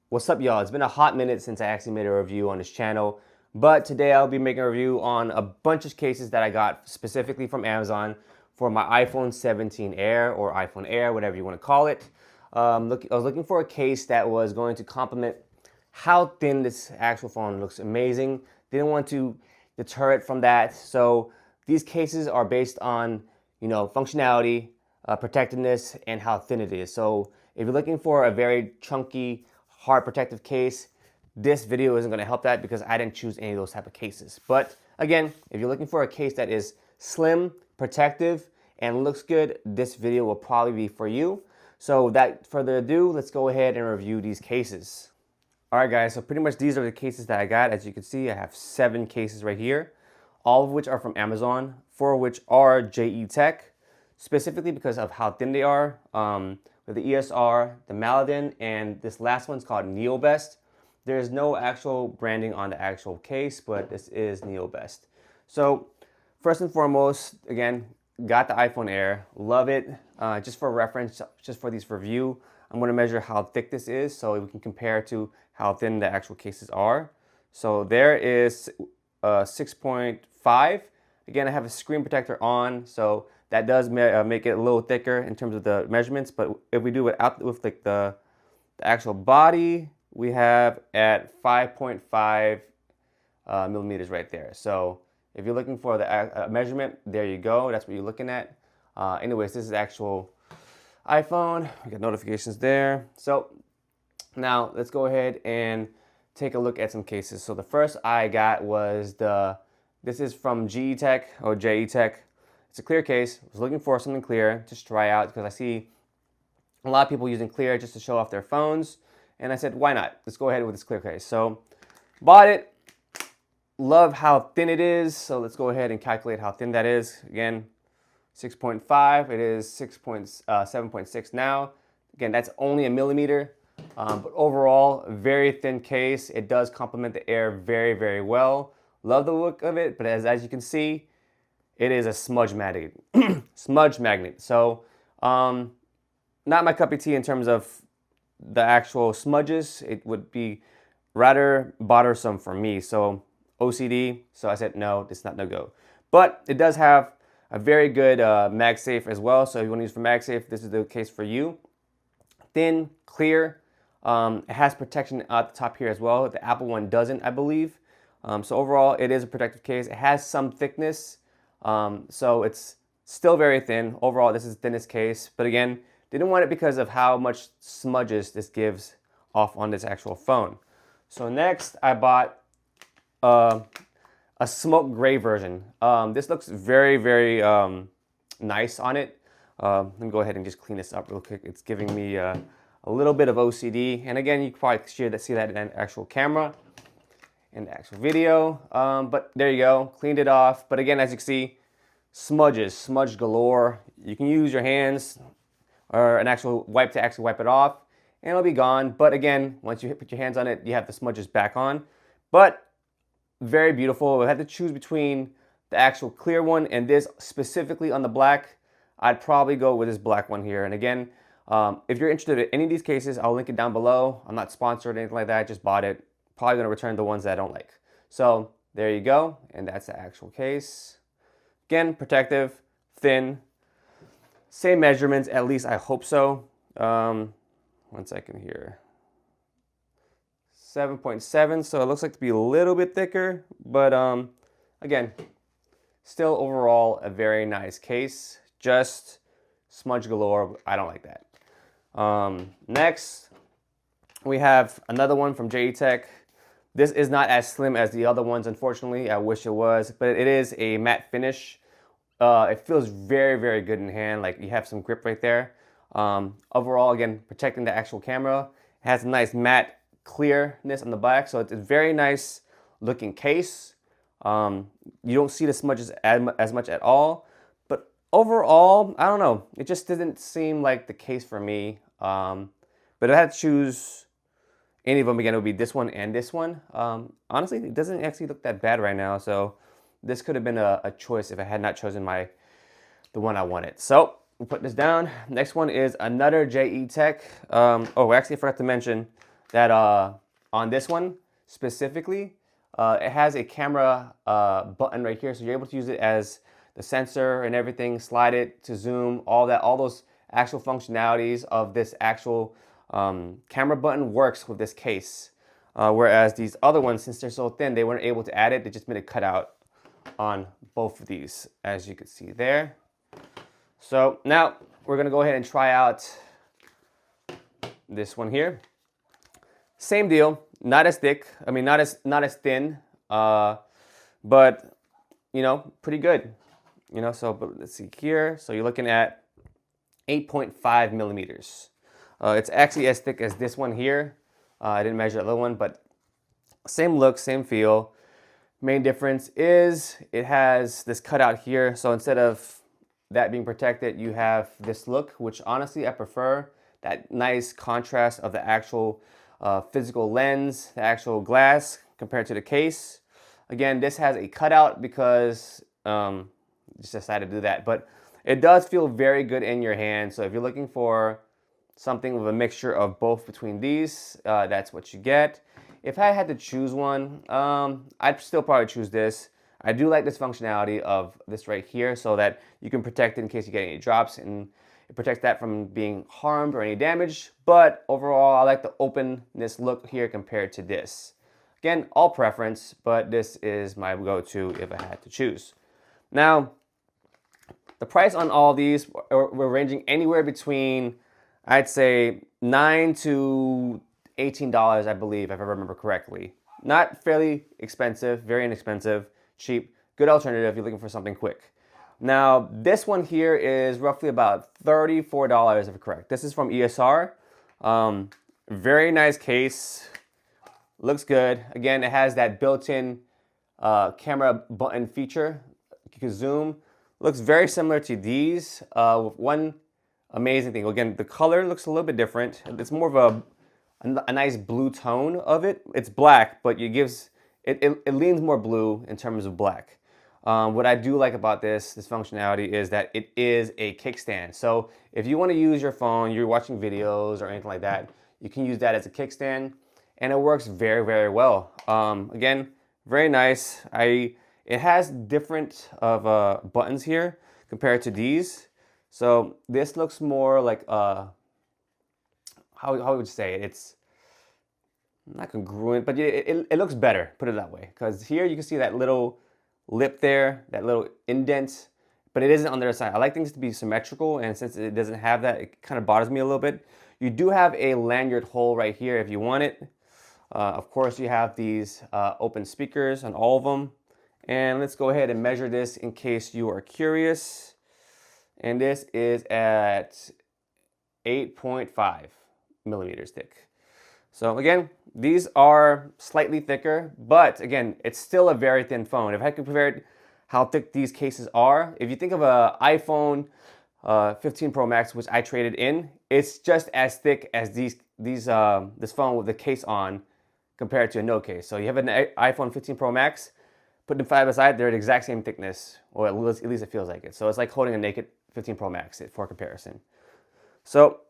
What's up, y'all? It's been a hot minute since I actually made a review on this channel, but today I'll be making a review on a bunch of cases that I got specifically from Amazon for my iPhone 17 Air or iPhone Air, whatever you want to call it. I was looking for a case that was going to complement how thin this actual phone looks. Amazing. Didn't want to deter it from that. So these cases are based on, functionality, protectiveness, and how thin it is. So if you're looking for a very chunky, hard protective case, this video isn't going to help that because I didn't choose any of those type of cases. But again, if you're looking for a case that is slim, protective, and looks good, this video will probably be for you. So without further ado, let's go ahead and review these cases. All right, guys, so pretty much these are the cases that I got. As you can see, I have 7 cases right here, all of which are from Amazon, 4 of which are JE Tech, specifically because of how thin they are. With the ESR, the Maladin, and this last one's called NeoBest. There's no actual branding on the actual case, but this is NeoBest. So first and foremost, again, got the iPhone Air, love it. Just for reference, just for these review, I'm going to measure how thick this is so we can compare to how thin the actual cases are. So there is 6.5. Again, I have a screen protector on, so that does make it a little thicker in terms of the measurements. But if we do it out with like the actual body, we have at 5.5 millimeters right there. So if you're looking for the measurement, there you go. That's what you're looking at. Anyways, this is the actual iPhone. We got notifications there. So now let's go ahead and take a look at some cases. So the first I got was this is from GE Tech or JE Tech. It's a clear case. I was looking for something clear just to try out because I see a lot of people using clear just to show off their phones. And I said, why not? Let's go ahead with this clear case. So bought it. Love how thin it is. So let's go ahead and calculate how thin that is. Again, 6.5. It is 7.6 now. Again, that's only a millimeter. But overall, very thin case. It does complement the Air very, very well. Love the look of it, but as you can see, it is a smudge magnet. Smudge magnet. So, not my cup of tea in terms of the actual smudges. It would be rather bothersome for me. So, OCD. So I said, no, it's not no go. But it does have a very good MagSafe as well. So if you want to use for MagSafe, this is the case for you. Thin, clear. It has protection at the top here as well. The Apple one doesn't, I believe. So overall, it is a protective case. It has some thickness. So it's still very thin. Overall, this is the thinnest case. But again, didn't want it because of how much smudges this gives off on this actual phone. So next, I bought a smoke gray version. This looks very, very nice on it. Let me go ahead and just clean this up real quick. It's giving me a little bit of OCD. And again, you can probably see that in the actual camera, in the actual video. But there you go, cleaned it off. But again, as you can see, smudge galore. You can use your hands or an actual wipe to actually wipe it off, and it'll be gone. But again, once you put your hands on it, you have the smudges back on. But very beautiful. I had to choose between the actual clear one and this specifically on the black. I'd probably go with this black one here. And again, if you're interested in any of these cases, I'll link it down below. I'm not sponsored or anything like that. I just bought it. Probably going to return the ones that I don't like. So there you go. And that's the actual case. Again, protective, thin, same measurements, at least I hope so. 1 second here. 7.7, so it looks like to be a little bit thicker, but again, still overall a very nice case. Just smudge galore. I don't like that. Next, we have another one from JE Tech. This is not as slim as the other ones, unfortunately. I wish it was, but it is a matte finish. It feels very, very good in hand. Like you have some grip right there. Overall, again, protecting the actual camera. It has a nice matte clearness on the back, so it's a very nice looking case. You don't see the smudges as much at all. But overall, I don't know. It just didn't seem like the case for me. But if I had to choose any of them, again, it would be this one and this one. Honestly, it doesn't actually look that bad right now. So this could have been a choice if I had not chosen the one I wanted. So we'll put this down. Next one is another JE Tech. Oh, actually, I forgot to mention that on this one specifically, it has a camera button right here, so you're able to use it as the sensor and everything, slide it to zoom, all those actual functionalities of this actual camera button works with this case. Whereas these other ones, since they're so thin, they weren't able to add it. They just made a cutout on both of these, as you can see there. So now we're gonna go ahead and try out this one here. Same deal, not as thick. I mean, not as thin, but you know, pretty good. You know, so but let's see here. So you're looking at 8.5 millimeters. It's actually as thick as this one here. I didn't measure that little one, but same look, same feel. Main difference is it has this cutout here. So instead of that being protected, you have this look, which honestly I prefer. That nice contrast of the actual physical lens, the actual glass compared to the case. Again, this has a cutout because just decided to do that, but it does feel very good in your hand. So if you're looking for something with a mixture of both between these, that's what you get. If I had to choose one, I'd still probably choose this. I do like this functionality of this right here so that you can protect it in case you get any drops, and it protects that from being harmed or any damage. But overall, I like the openness look here compared to this. Again, all preference, but this is my go-to if I had to choose. Now, the price on all these, we're ranging anywhere between, I'd say, $9 to $18, I believe, if I remember correctly. Not fairly expensive, very inexpensive, cheap, good alternative if you're looking for something quick. Now, this one here is roughly about $34, if I'm correct. This is from ESR. Very nice case. Looks good. Again, it has that built-in camera button feature. You can zoom. Looks very similar to these. With one amazing thing. Again, the color looks a little bit different. It's more of a nice blue tone of it. It's black, but it leans more blue in terms of black. What I do like about this functionality is that it is a kickstand. So if you want to use your phone, you're watching videos or anything like that, you can use that as a kickstand, and it works very, very well. Again, very nice. It has different of buttons here compared to these. So this looks more like how would you say it? It's not congruent, but it looks better, put it that way. Because here you can see that little lip there, that little indent, but it isn't on the other side. I like things to be symmetrical, and since it doesn't have that, it kind of bothers me a little bit. You do have a lanyard hole right here if you want it. Of course, you have these open speakers on all of them. And let's go ahead and measure this in case you are curious. And this is at 8.5 millimeters thick. So again, these are slightly thicker, but again, it's still a very thin phone. If I could compare it, how thick these cases are, if you think of an iPhone 15 Pro Max, which I traded in, it's just as thick as this phone with the case on compared to a no case. So you have an iPhone 15 Pro Max, put them side by side, they're the exact same thickness, or at least it feels like it. So it's like holding a naked 15 Pro Max for comparison. So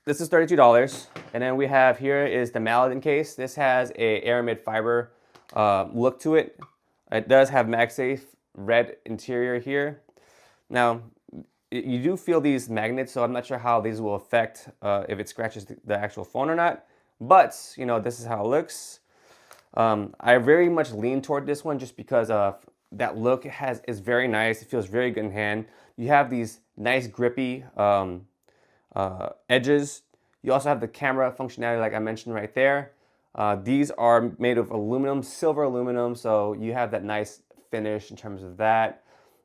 this is $32, and then we have here is the Maladin case. This has a aramid fiber look to it. It does have MagSafe red interior here. Now, you do feel these magnets, so I'm not sure how these will affect if it scratches the actual phone or not. But you know, this is how it looks. I very much lean toward this one just because that look is very nice. It feels very good in hand. You have these nice grippy edges. You also have the camera functionality like I mentioned right there. These are made of aluminum, silver aluminum, so you have that nice finish in terms of that.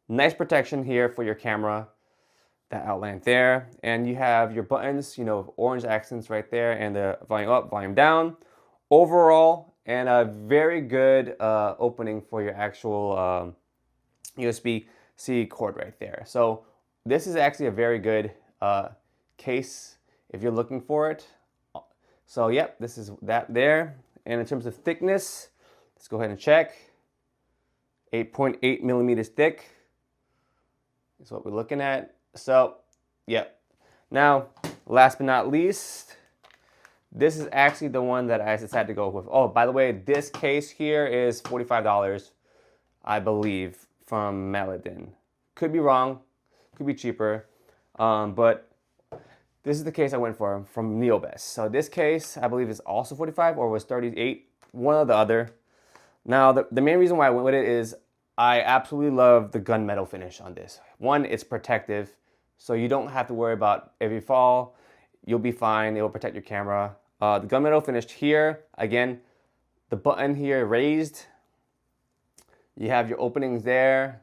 Nice protection here for your camera, that outline there. And you have your buttons, you know, orange accents right there, and the volume up, volume down. Overall, and a very good opening for your actual USB-C cord right there. So this is actually a very good case if you're looking for it. So yep, this is that there. And in terms of thickness, let's go ahead and check. 8.8 millimeters thick is what we're looking at. So yep. Now, last but not least, This is actually the one that I decided to go with. Oh, by the way, this case here is $45, I believe, from Maladin. Could be wrong, could be cheaper, but this is the case I went for from Neobest. So this case, I believe, is also 45 or was 38, one or the other. Now, the main reason why I went with it is I absolutely love the gunmetal finish on this. One, it's protective, so you don't have to worry about if you fall, you'll be fine. It will protect your camera. The gunmetal finished here. Again, the button here raised. You have your openings there,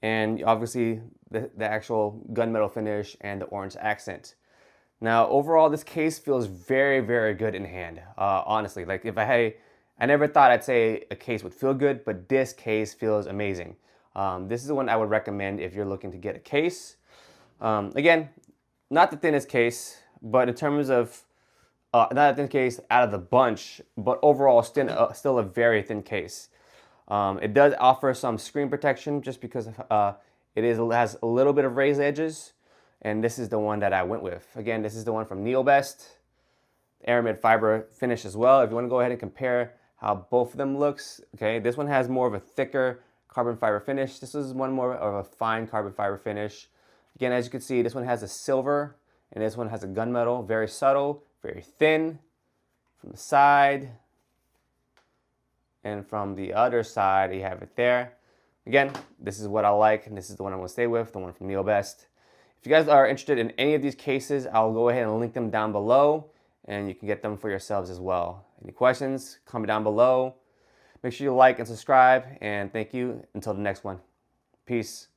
and obviously the actual gunmetal finish and the orange accent. Now, overall, this case feels very, very good in hand. Honestly, like if I never thought I'd say a case would feel good, but this case feels amazing. This is the one I would recommend if you're looking to get a case. Again, not the thinnest case, but in terms of, not the thinnest case out of the bunch, but overall still a very thin case. It does offer some screen protection just because it has a little bit of raised edges, and this is the one that I went with. Again, this is the one from Neobest, aramid fiber finish as well. If you want to go ahead and compare how both of them looks, okay, this one has more of a thicker carbon fiber finish. This is one more of a fine carbon fiber finish. Again, as you can see, this one has a silver and this one has a gunmetal, very subtle, very thin from the side. And from the other side, you have it there. Again, this is what I like, and this is the one I'm gonna stay with, the one from Neobest. If you guys are interested in any of these cases, I'll go ahead and link them down below, and you can get them for yourselves as well. Any questions, comment down below. Make sure you like and subscribe, and thank you. Until the next one. Peace.